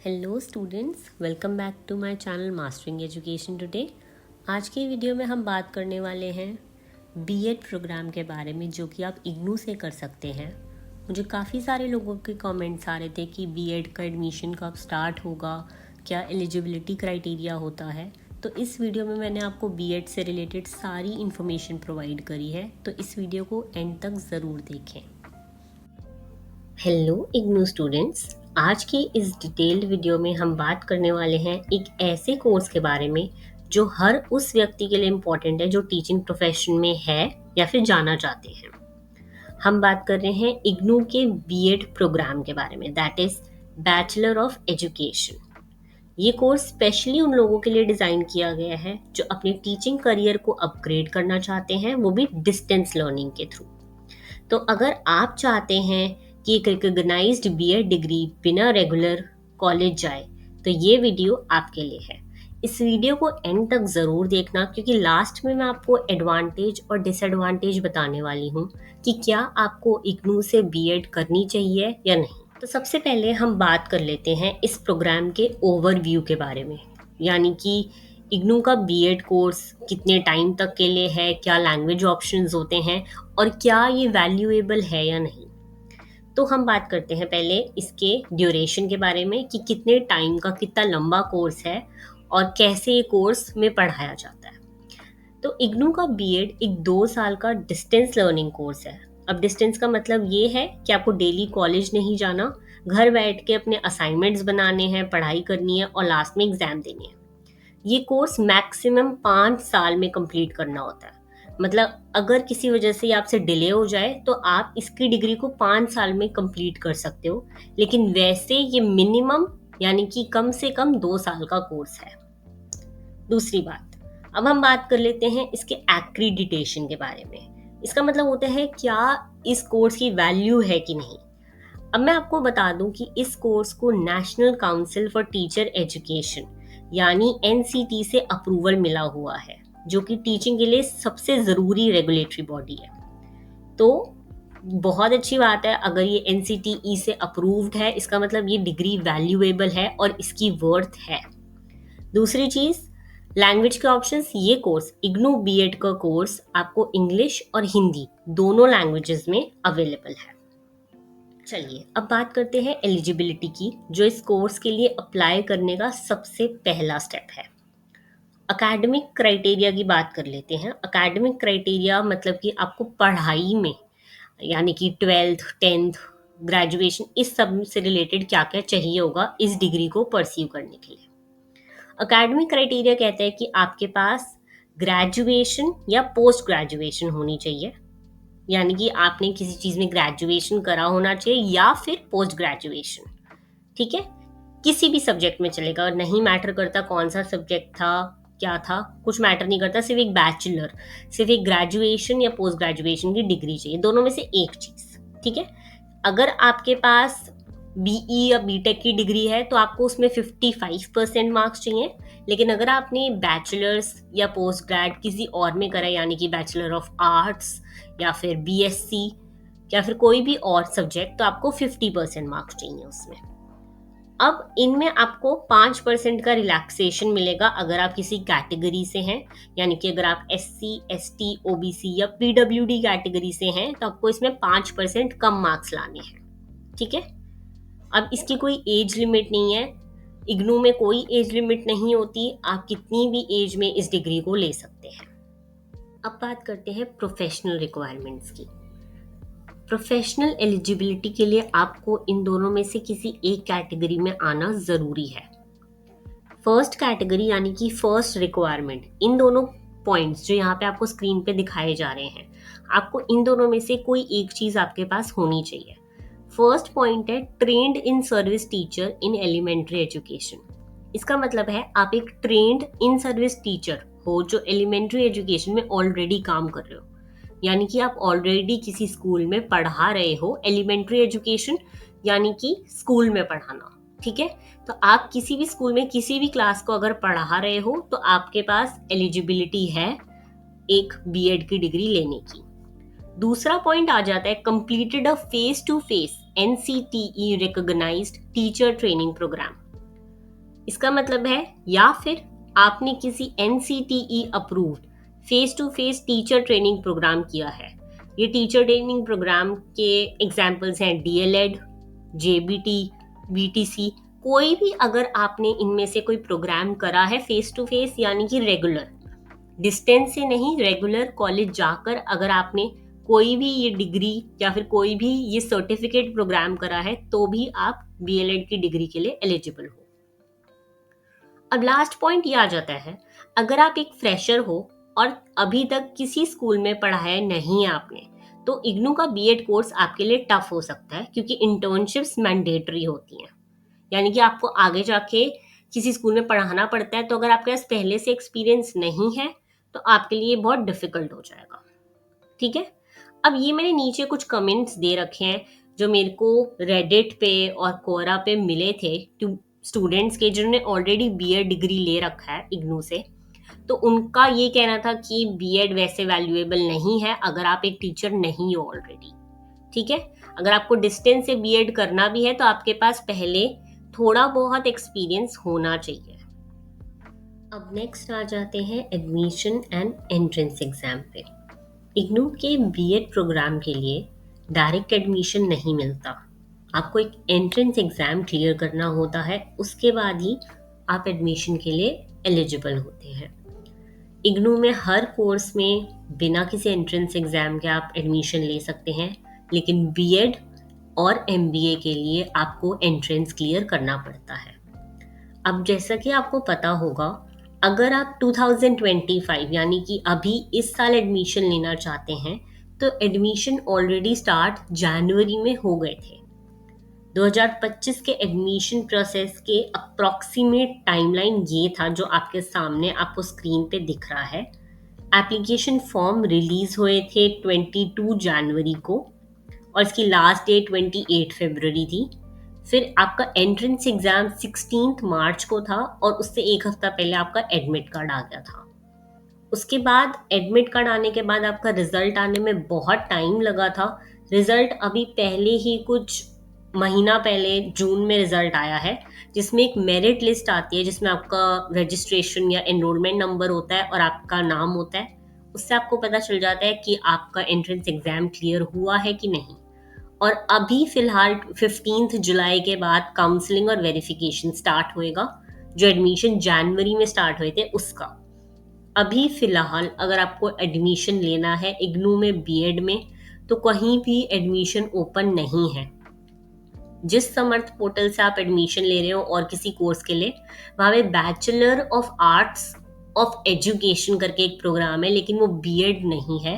Hello students, welcome back to my channel mastering education today. आज के video में हम बात करने वाले हैं बीएड प्रोग्राम के बारे में, जो कि आप इग्नू से कर सकते हैं। मुझे काफ़ी सारे लोगों के कमेंट्स आ रहे थे कि बीएड का एडमिशन कब स्टार्ट होगा, क्या एलिजिबिलिटी क्राइटेरिया होता है। तो इस वीडियो में मैंने आपको बीएड से रिलेटेड सारी इन्फॉर्मेशन प्रोवाइड करी है, तो इस वीडियो को एंड तक ज़रूर देखें। हेलो इग्नू स्टूडेंट्स, आज की इस डिटेल्ड वीडियो में हम बात करने वाले हैं एक ऐसे कोर्स के बारे में जो हर उस व्यक्ति के लिए इम्पोर्टेंट है जो टीचिंग प्रोफेशन में है या फिर जाना चाहते हैं। हम बात कर रहे हैं इग्नू के बीएड प्रोग्राम के बारे में, that is bachelor of education. ये कोर्स स्पेशली उन लोगों के लिए डिज़ाइन किया गया है जो अपने टीचिंग करियर को अपग्रेड करना चाहते हैं, वो भी डिस्टेंस लर्निंग के थ्रू। तो अगर आप चाहते हैं कि एक रिकॉग्नाइज्ड बीएड डिग्री बिना रेगुलर कॉलेज जाए, तो ये वीडियो आपके लिए है। इस वीडियो को एंड तक ज़रूर देखना, क्योंकि लास्ट में मैं आपको एडवांटेज और डिसएडवांटेज बताने वाली हूँ कि क्या आपको इग्नू से बीएड करनी चाहिए या नहीं। तो सबसे पहले हम बात कर लेते हैं इस प्रोग्राम के ओवरव्यू के बारे में, यानी कि इग्नू का बीएड कोर्स कितने टाइम तक के लिए है, क्या लैंग्वेज ऑप्शंस होते हैं और क्या ये वैल्यूएबल है या नहीं। तो हम बात करते हैं पहले इसके ड्यूरेशन के बारे में कि कितने टाइम का, कितना लंबा कोर्स है और कैसे ये कोर्स में पढ़ाया जाता है। तो इग्नू का बीएड एक 2 साल का डिस्टेंस लर्निंग कोर्स है। अब डिस्टेंस का मतलब ये है कि आपको डेली कॉलेज नहीं जाना, घर बैठ के अपने असाइनमेंट्स बनाने हैं, पढ़ाई करनी है और लास्ट में एग्जाम देनी है। ये कोर्स मैक्सिमम 5 साल में कंप्लीट करना होता है। मतलब अगर किसी वजह से आपसे डिले हो जाए तो आप इसकी डिग्री को 5 साल में कंप्लीट कर सकते हो, लेकिन वैसे ये मिनिमम यानी कि कम से कम 2 साल का कोर्स है। दूसरी बात, अब हम बात कर लेते हैं इसके एक्रीडिटेशन के बारे में। इसका मतलब होता है क्या इस कोर्स की वैल्यू है कि नहीं। अब मैं आपको बता दूं कि इस कोर्स को national council for teacher education यानी एनसीटी से अप्रूवल मिला हुआ है, जो कि टीचिंग के लिए सबसे ज़रूरी रेगुलेटरी बॉडी है। तो बहुत अच्छी बात है, अगर ये एनसीटीई से अप्रूव्ड है, इसका मतलब ये डिग्री वैल्यूएबल है और इसकी वर्थ है। दूसरी चीज़, लैंग्वेज के ऑप्शंस। ये कोर्स इग्नू बीएड का कोर्स आपको इंग्लिश और हिंदी दोनों लैंग्वेजेस में अवेलेबल है। चलिए अब बात करते हैं एलिजिबिलिटी की, जो इस कोर्स के लिए अप्लाई करने का सबसे पहला स्टेप है। एकेडमिक क्राइटेरिया की बात कर लेते हैं। एकेडमिक क्राइटेरिया मतलब कि आपको पढ़ाई में, यानी कि 12th 10th ग्रेजुएशन, इस सब से रिलेटेड क्या क्या चाहिए होगा इस डिग्री को परस्यू करने के लिए। एकेडमिक क्राइटेरिया कहता है कि आपके पास ग्रेजुएशन या पोस्ट ग्रेजुएशन होनी चाहिए, यानी कि आपने किसी चीज़ में ग्रेजुएशन करा होना चाहिए या फिर पोस्ट ग्रेजुएशन। ठीक है, किसी भी सब्जेक्ट में चलेगा, नहीं मैटर करता कौन सा सब्जेक्ट था, क्या था, कुछ मैटर नहीं करता, सिर्फ एक बैचलर, सिर्फ एक ग्रेजुएशन या पोस्ट ग्रेजुएशन की डिग्री चाहिए, दोनों में से एक चीज़। ठीक है, अगर आपके पास बीई या बीटेक की डिग्री है तो आपको उसमें 55% मार्क्स चाहिए, लेकिन अगर आपने बैचलर्स या पोस्ट ग्रेड किसी और में करा, यानी कि बैचलर ऑफ आर्ट्स या फिर बीएससी या फिर कोई भी और सब्जेक्ट, तो आपको 50% मार्क्स चाहिए उसमें। अब इनमें आपको 5% का रिलैक्सेशन मिलेगा अगर आप किसी कैटेगरी से हैं, यानी कि अगर आप एससी, एसटी, ओबीसी या पीडब्ल्यूडी कैटेगरी से हैं तो आपको इसमें 5% कम मार्क्स लाने हैं। ठीक है, अब इसकी कोई एज लिमिट नहीं है, इग्नू में कोई एज लिमिट नहीं होती, आप कितनी भी एज में इस डिग्री को ले सकते हैं। अब बात करते हैं प्रोफेशनल रिक्वायरमेंट्स की। प्रोफेशनल एलिजिबिलिटी के लिए आपको इन दोनों में से किसी एक कैटेगरी में आना ज़रूरी है। फर्स्ट कैटेगरी यानी कि फर्स्ट रिक्वायरमेंट, इन दोनों पॉइंट्स जो यहाँ पे आपको स्क्रीन पे दिखाए जा रहे हैं, आपको इन दोनों में से कोई एक चीज़ आपके पास होनी चाहिए। फर्स्ट पॉइंट है trained in service teacher in elementary education. इसका मतलब है आप एक ट्रेंड इन सर्विस टीचर हो जो एलिमेंट्री एजुकेशन में ऑलरेडी काम कर रहे हो, यानी कि आप ऑलरेडी किसी स्कूल में पढ़ा रहे हो। एलिमेंट्री एजुकेशन यानी कि स्कूल में पढ़ाना। ठीक है, तो आप किसी भी स्कूल में किसी भी क्लास को अगर पढ़ा रहे हो तो आपके पास एलिजिबिलिटी है एक बीएड की डिग्री लेने की। दूसरा पॉइंट आ जाता है completed a face to face NCTE recognised teacher training programme. इसका मतलब है या फिर आपने किसी NCTE approved face to face teacher training programme किया है। ये टीचर ट्रेनिंग प्रोग्राम के एग्जाम्पल्स हैं DLED, JBT, BTC। कोई भी अगर आपने इनमें से कोई प्रोग्राम करा है फेस टू फेस यानी कि रेगुलर, डिस्टेंस से नहीं, रेगुलर कॉलेज जाकर अगर आपने कोई भी ये डिग्री या फिर कोई भी ये सर्टिफिकेट प्रोग्राम करा है तो भी आप BLED की डिग्री के लिए एलिजिबल हो। अब लास्ट पॉइंट ये आ जाता है, अगर आप एक फ्रेशर हो और अभी तक किसी स्कूल में पढ़ाया नहीं है आपने, तो इग्नू का BEd कोर्स आपके लिए टफ हो सकता है क्योंकि इंटर्नशिप्स मैंडेटरी होती हैं। यानी कि आपको आगे जाके किसी स्कूल में पढ़ाना पड़ता है, तो अगर आपके पास पहले से एक्सपीरियंस नहीं है तो आपके लिए बहुत डिफिकल्ट हो जाएगा। ठीक है। अब ये मैंने नीचे कुछ कमेंट्स दे रखे हैं जो मेरे को रेडिट पे और कोरा पे मिले थे स्टूडेंट्स के जिन्होंने ऑलरेडी BEd डिग्री ले रखा है इग्नू से। तो उनका ये कहना था कि BEd वैसे वैल्यूएबल नहीं है अगर आप एक टीचर नहीं हो ऑलरेडी। ठीक है। अगर आपको डिस्टेंस से BEd करना भी है तो आपके पास पहले थोड़ा बहुत एक्सपीरियंस होना चाहिए। अब नेक्स्ट आ जाते हैं एडमिशन एंड एंट्रेंस एग्जाम पे। इग्नू के BEd प्रोग्राम के लिए डायरेक्ट एडमिशन नहीं मिलता। आपको एक एंट्रेंस एग्ज़ाम क्लियर करना होता है, उसके बाद ही आप एडमिशन के लिए एलिजिबल होते हैं। इग्नू में हर कोर्स में बिना किसी एंट्रेंस एग्ज़ाम के आप एडमिशन ले सकते हैं, लेकिन BEd और MBA के लिए आपको एंट्रेंस क्लियर करना पड़ता है। अब जैसा कि आपको पता होगा, अगर आप 2025 यानी कि अभी इस साल एडमिशन लेना चाहते हैं तो एडमिशन ऑलरेडी स्टार्ट जनवरी में हो गए थे। 2025 के एडमिशन प्रोसेस के अप्रॉक्सीमेट टाइमलाइन ये था जो आपके सामने आपको स्क्रीन पे दिख रहा है। एप्लीकेशन फॉर्म रिलीज हुए थे 22 जनवरी को और इसकी लास्ट डेट 28 फरवरी थी। फिर आपका एंट्रेंस एग्जाम 16 मार्च को था और उससे एक हफ्ता पहले आपका एडमिट कार्ड आ गया था। उसके बाद एडमिट कार्ड आने के बाद आपका रिजल्ट आने में बहुत टाइम लगा था। रिजल्ट अभी पहले ही कुछ महीना पहले जून में रिजल्ट आया है, जिसमें एक मेरिट लिस्ट आती है जिसमें आपका रजिस्ट्रेशन या एनरोलमेंट नंबर होता है और आपका नाम होता है। उससे आपको पता चल जाता है कि आपका एंट्रेंस एग्जाम क्लियर हुआ है कि नहीं। और अभी फिलहाल 15 जुलाई के बाद काउंसलिंग और वेरिफिकेशन स्टार्ट होएगा, जो एडमिशन जनवरी में स्टार्ट हुए थे उसका। अभी फिलहाल अगर आपको एडमिशन लेना है इग्नू में BEd में, तो कहीं भी एडमिशन ओपन नहीं है। जिस समर्थ पोर्टल से आप एडमिशन ले रहे हो और किसी कोर्स के लिए, वहाँ पे bachelor of arts of education करके एक प्रोग्राम है, लेकिन वो BEd नहीं है।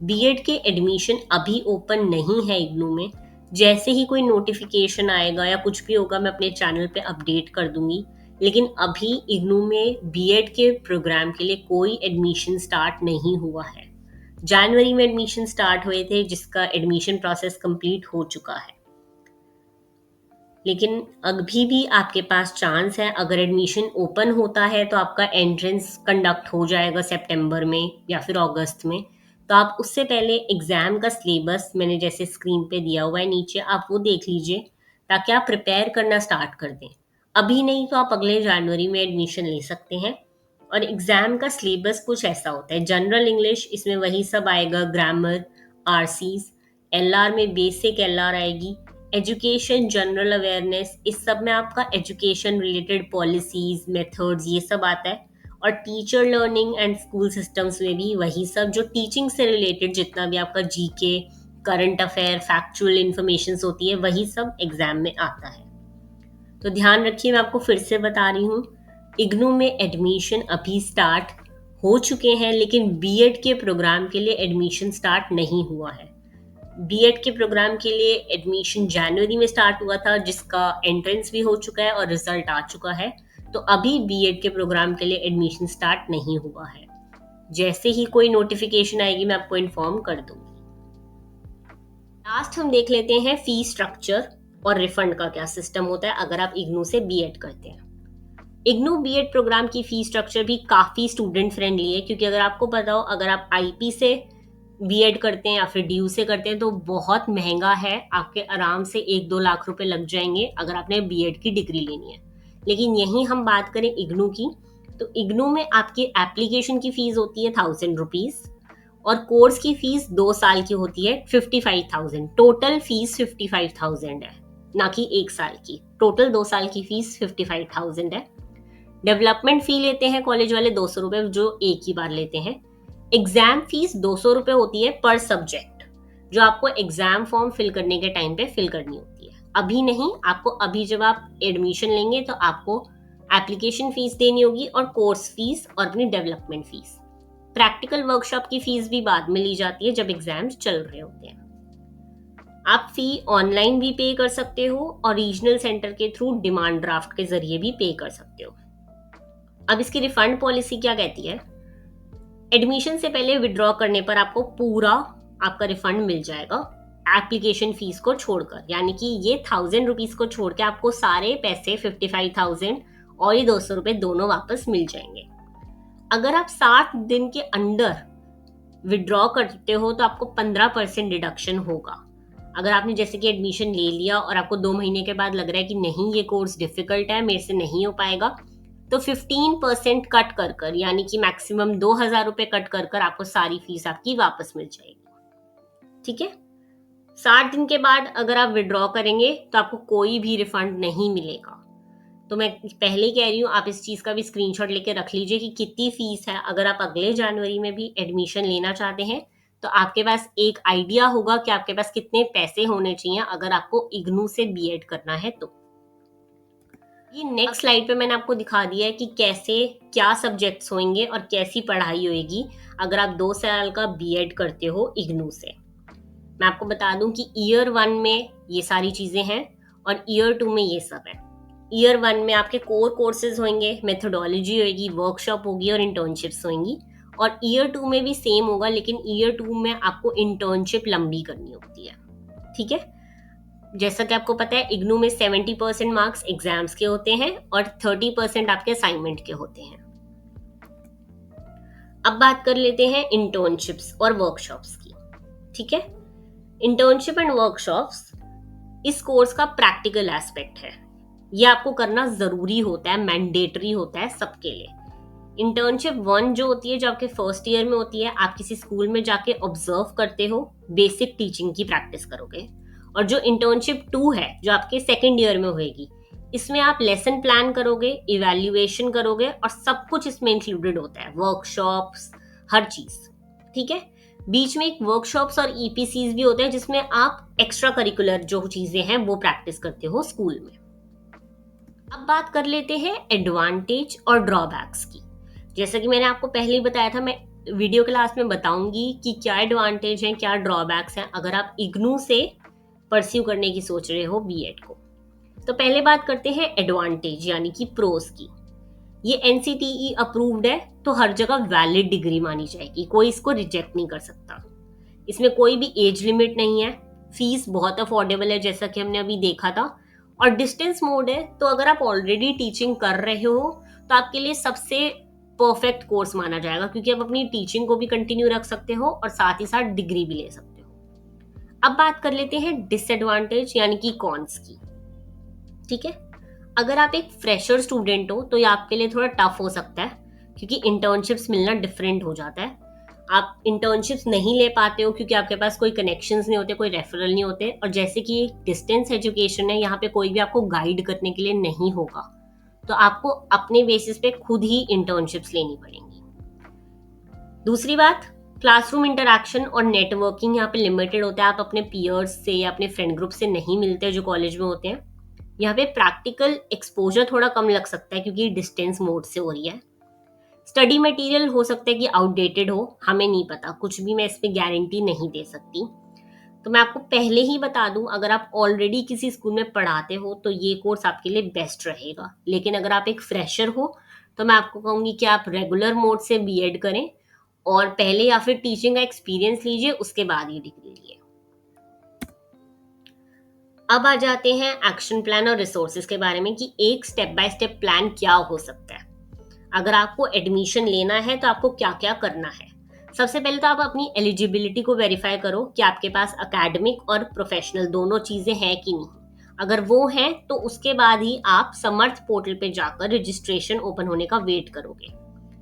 BEd के एडमिशन अभी ओपन नहीं है इग्नू में। जैसे ही कोई नोटिफिकेशन आएगा या कुछ भी होगा मैं अपने चैनल पे अपडेट कर दूंगी, लेकिन अभी इग्नू में BEd के प्रोग्राम के लिए कोई एडमिशन स्टार्ट नहीं हुआ है। जनवरी में एडमिशन स्टार्ट हुए थे जिसका एडमिशन प्रोसेस कंप्लीट हो चुका है। लेकिन अभी भी आपके पास चांस है, अगर एडमिशन ओपन होता है तो आपका एंट्रेंस कंडक्ट हो जाएगा सितंबर में या फिर अगस्त में। तो आप उससे पहले एग्ज़ाम का सिलेबस मैंने जैसे स्क्रीन पे दिया हुआ है नीचे, आप वो देख लीजिए ताकि आप प्रिपेयर करना स्टार्ट कर दें। अभी नहीं तो आप अगले जनवरी में एडमिशन ले सकते हैं। और एग्ज़ाम का सिलेबस कुछ ऐसा होता है, जनरल इंग्लिश इसमें वही सब आएगा, ग्रामर, RCs, LR में बेसिक LR आएगी, एजुकेशन, जनरल अवेयरनेस, इस सब में आपका एजुकेशन रिलेटेड पॉलिसीज, मेथड्स ये सब आता है। और teacher learning and school systems में भी वही सब, जो टीचिंग से रिलेटेड जितना भी आपका GK, current affair, factual information होती है, वही सब एग्जाम में आता है। तो ध्यान रखिए, मैं आपको फिर से बता रही हूँ, इग्नू में एडमिशन अभी स्टार्ट हो चुके हैं, लेकिन BEd के प्रोग्राम के लिए एडमिशन स्टार्ट नहीं हुआ है। BEd के प्रोग्राम के लिए एडमिशन जनवरी में स्टार्ट हुआ था, जिसका एंट्रेंस भी हो चुका है और रिजल्ट आ चुका है। तो अभी BEd के प्रोग्राम के लिए एडमिशन स्टार्ट नहीं हुआ है। जैसे ही कोई नोटिफिकेशन आएगी मैं आपको इन्फॉर्म कर दूंगी। लास्ट हम देख लेते हैं फी स्ट्रक्चर और रिफंड का क्या सिस्टम होता है अगर आप इग्नू से BEd करते हैं। इग्नू BEd प्रोग्राम की फी स्ट्रक्चर भी काफ़ी स्टूडेंट फ्रेंडली है, क्योंकि अगर आपको पता हो, अगर आप IP से BEd करते हैं या फिर DU से करते हैं तो बहुत महंगा है, आपके आराम से 1-2 लाख रुपए लग जाएंगे अगर आपने BEd की डिग्री लेनी है। लेकिन यहीं हम बात करें इग्नू की, तो इग्नू में आपकी एप्लीकेशन की फीस होती है 1000 रुपीज और कोर्स की फीस 2 साल की होती है 55,000। टोटल फीस 55,000 है, ना कि 1 साल की। टोटल 2 साल की फीस 55,000 है। डेवलपमेंट फी लेते हैं कॉलेज वाले 200 रुपए, जो एक ही बार लेते हैं। एग्जाम फीस 200 रुपए होती है पर सब्जेक्ट, जो आपको एग्जाम फॉर्म फिल करने के टाइम पे फिल करनी होती है। अभी नहीं, आपको अभी जब आप एडमिशन लेंगे तो आपको एप्लीकेशन फीस देनी होगी और कोर्स फीस और अपनी डेवलपमेंट फीस। प्रैक्टिकल वर्कशॉप की फीस भी बाद में ली जाती है जब एग्जाम्स चल रहे होते हैं। आप फी ऑनलाइन भी पे कर सकते हो और रीजनल सेंटर के थ्रू डिमांड ड्राफ्ट के जरिए भी पे कर सकते हो। अब इसकी रिफंड पॉलिसी क्या कहती है? एडमिशन से पहले विड्रॉ करने पर आपको पूरा आपका रिफंड मिल जाएगा एप्लीकेशन फीस को छोड़कर, यानी कि ये 1000 रुपीज को छोड़ के आपको सारे पैसे 55,000 और ये 200 रुपए दोनों वापस मिल जाएंगे। अगर आप 60 दिन के अंदर विड्रॉ करते हो तो आपको 15% डिडक्शन होगा। अगर आपने जैसे कि एडमिशन ले लिया और आपको 2 महीने के बाद लग रहा है कि नहीं ये कोर्स डिफिकल्ट है, मेरे से नहीं हो पाएगा, तो 15% कट कर कर, यानी कि मैक्सिमम 2,000 रुपए कट कर कर आपको सारी फीस आपकी वापस मिल जाएगी। ठीक है। 60 दिन के बाद अगर आप विड्रॉ करेंगे तो आपको कोई भी रिफंड नहीं मिलेगा। तो मैं पहले ही कह रही हूँ, आप इस चीज का भी स्क्रीनशॉट लेके रख लीजिए कि कितनी फीस है। अगर आप अगले जनवरी में भी एडमिशन लेना चाहते हैं तो आपके पास एक आइडिया होगा कि आपके पास कितने पैसे होने चाहिए अगर आपको इग्नू से बीएड करना है तो। ये नेक्स्ट स्लाइड पे मैंने आपको दिखा दिया है कि कैसे क्या सब्जेक्ट्स होंगे और कैसी पढ़ाई होगी अगर आप 2 साल का बीएड करते हो इग्नू से। मैं आपको बता दूं कि ईयर 1 में ये सारी चीजें हैं और ईयर 2 में ये सब है। ईयर 1 में आपके कोर कोर्सेज होंगे, मेथोडोलॉजी होगी, वर्कशॉप होगी और इंटर्नशिप्स होंगी। और ईयर 2 में भी सेम होगा, लेकिन ईयर 2 में आपको इंटर्नशिप लंबी करनी होती है। ठीक है। जैसा कि आपको पता है इग्नू में 70% मार्क्स एग्जाम्स के होते हैं और 30% आपके असाइनमेंट के होते हैं। अब बात कर लेते हैं इंटर्नशिप्स और वर्कशॉप्स की। ठीक है। इंटर्नशिप एंड वर्कशॉप्स इस कोर्स का प्रैक्टिकल एस्पेक्ट है। ये आपको करना जरूरी होता है, मैंडेटरी होता है सबके लिए। इंटर्नशिप 1 जो होती है, जो आपके फर्स्ट ईयर में होती है, आप किसी स्कूल में जाके ऑब्जर्व करते हो, बेसिक टीचिंग की प्रैक्टिस करोगे। और जो इंटर्नशिप 2 है, जो आपके सेकेंड ईयर में होगी, इसमें आप लेसन प्लान करोगे, इवैल्यूएशन करोगे और सब कुछ इसमें इंक्लूडेड होता है, वर्कशॉप्स, हर चीज। ठीक है। बीच में एक वर्कशॉप्स और ईपीसीज भी होते हैं जिसमें आप एक्स्ट्रा करिकुलर जो चीजें हैं वो प्रैक्टिस करते हो स्कूल में। अब बात कर लेते हैं एडवांटेज और ड्रॉबैक्स की। जैसा कि मैंने आपको पहले ही बताया था, मैं वीडियो के लास्ट में बताऊंगी कि क्या एडवांटेज हैं, क्या ड्रॉबैक्स हैं अगर आप इग्नू से परस्यू करने की सोच रहे हो बीएड को। तो पहले बात करते हैं एडवांटेज यानी कि प्रोस की। ये एनसीटीई अप्रूव्ड है, तो हर जगह वैलिड डिग्री मानी जाएगी, कोई इसको रिजेक्ट नहीं कर सकता। इसमें कोई भी एज लिमिट नहीं है, फीस बहुत अफोर्डेबल है जैसा कि हमने अभी देखा था, और डिस्टेंस मोड है। तो अगर आप ऑलरेडी टीचिंग कर रहे हो तो आपके लिए सबसे परफेक्ट कोर्स माना जाएगा, क्योंकि आप अपनी टीचिंग को भी कंटिन्यू रख सकते हो और साथ ही साथ डिग्री भी ले सकते हो। अब बात कर लेते हैं डिसएडवांटेज यानी कि कॉन्स की। ठीक है। अगर आप एक फ्रेशर स्टूडेंट हो तो ये आपके लिए थोड़ा टफ हो सकता है, क्योंकि इंटर्नशिप्स मिलना डिफरेंट हो जाता है। आप इंटर्नशिप्स नहीं ले पाते हो क्योंकि आपके पास कोई कनेक्शंस नहीं होते, कोई रेफरल नहीं होते, और जैसे कि डिस्टेंस एजुकेशन है, यहाँ पे कोई भी आपको गाइड करने के लिए नहीं होगा, तो आपको अपने बेसिस पे खुद ही इंटर्नशिप्स लेनी पड़ेंगी। दूसरी बात, क्लासरूम इंटरैक्शन और नेटवर्किंग यहाँ पे लिमिटेड होता है। आप अपने पीयर्स से या अपने फ्रेंड ग्रुप से नहीं मिलते जो कॉलेज में होते हैं। यहाँ पे प्रैक्टिकल एक्सपोजर थोड़ा कम लग सकता है क्योंकि डिस्टेंस मोड से हो रही है। स्टडी मटेरियल हो सकता है कि आउटडेटेड हो, हमें नहीं पता, कुछ भी मैं इस पे गारंटी नहीं दे सकती। तो मैं आपको पहले ही बता दूं, अगर आप ऑलरेडी किसी स्कूल में पढ़ाते हो तो ये कोर्स आपके लिए बेस्ट रहेगा। लेकिन अगर आप एक फ्रेशर हो तो मैं आपको कहूंगी कि आप रेगुलर मोड से बीएड करें और पहले या फिर टीचिंग का एक्सपीरियंस लीजिए, उसके बाद ये डिग्री लीजिए। अब आ जाते हैं एक्शन प्लान और रिसोर्सेज के बारे में कि एक स्टेप बाय स्टेप प्लान क्या हो सकता है। अगर आपको एडमिशन लेना है तो आपको क्या क्या करना है। सबसे पहले तो आप अपनी एलिजिबिलिटी को वेरीफाई करो कि आपके पास एकेडमिक और प्रोफेशनल दोनों चीजें हैं कि नहीं। अगर वो है तो उसके बाद ही आप समर्थ पोर्टल पे जाकर रजिस्ट्रेशन ओपन होने का वेट करोगे,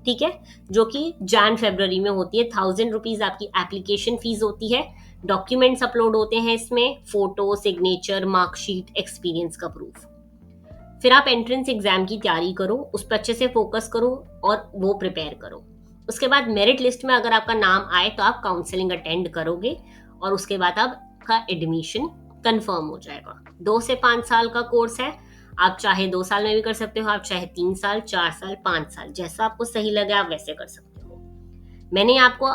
ठीक है, जो कि जैन फरवरी में होती है। 1000 रुपीज आपकी एप्लीकेशन फीस होती है। डॉक्यूमेंट्स अपलोड होते हैं इसमें, फोटो, सिग्नेचर, मार्कशीट, एक्सपीरियंस का प्रूफ। फिर आप एंट्रेंस एग्जाम की तैयारी करो, उस पर अच्छे से फोकस करो और वो प्रिपेयर करो। उसके बाद मेरिट लिस्ट में अगर आपका नाम आए तो आप काउंसलिंग अटेंड करोगे और उसके बाद आपका एडमिशन कंफर्म हो जाएगा। 2 से 5 साल का कोर्स है। आप चाहे 2 साल में भी कर सकते हो, आप चाहे 3 साल, 4 साल, 5 साल, जैसा आपको सही लगे आप वैसे कर सकते हो। मैंने आपको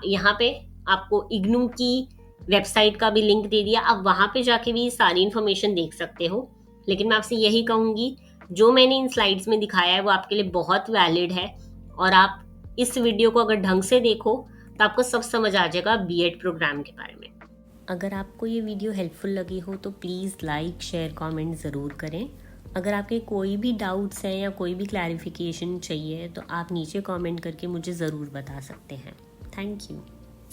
यहाँ पे आपको इग्नू की वेबसाइट का भी लिंक दे दिया, आप वहां पे जाके भी सारी इन्फॉर्मेशन देख सकते हो। लेकिन मैं आपसे यही कहूंगी, जो मैंने इन स्लाइड्स में दिखाया है वो आपके लिए बहुत वैलिड है, और आप इस वीडियो को अगर ढंग से देखो तो आपको सब समझ आ जाएगा बीएड प्रोग्राम के बारे में। अगर आपको ये वीडियो हेल्पफुल लगी हो तो प्लीज़ लाइक, शेयर, कमेंट ज़रूर करें। अगर आपके कोई भी डाउट्स हैं या कोई भी क्लैरिफिकेशन चाहिए तो आप नीचे कमेंट करके मुझे ज़रूर बता सकते हैं। Thank you.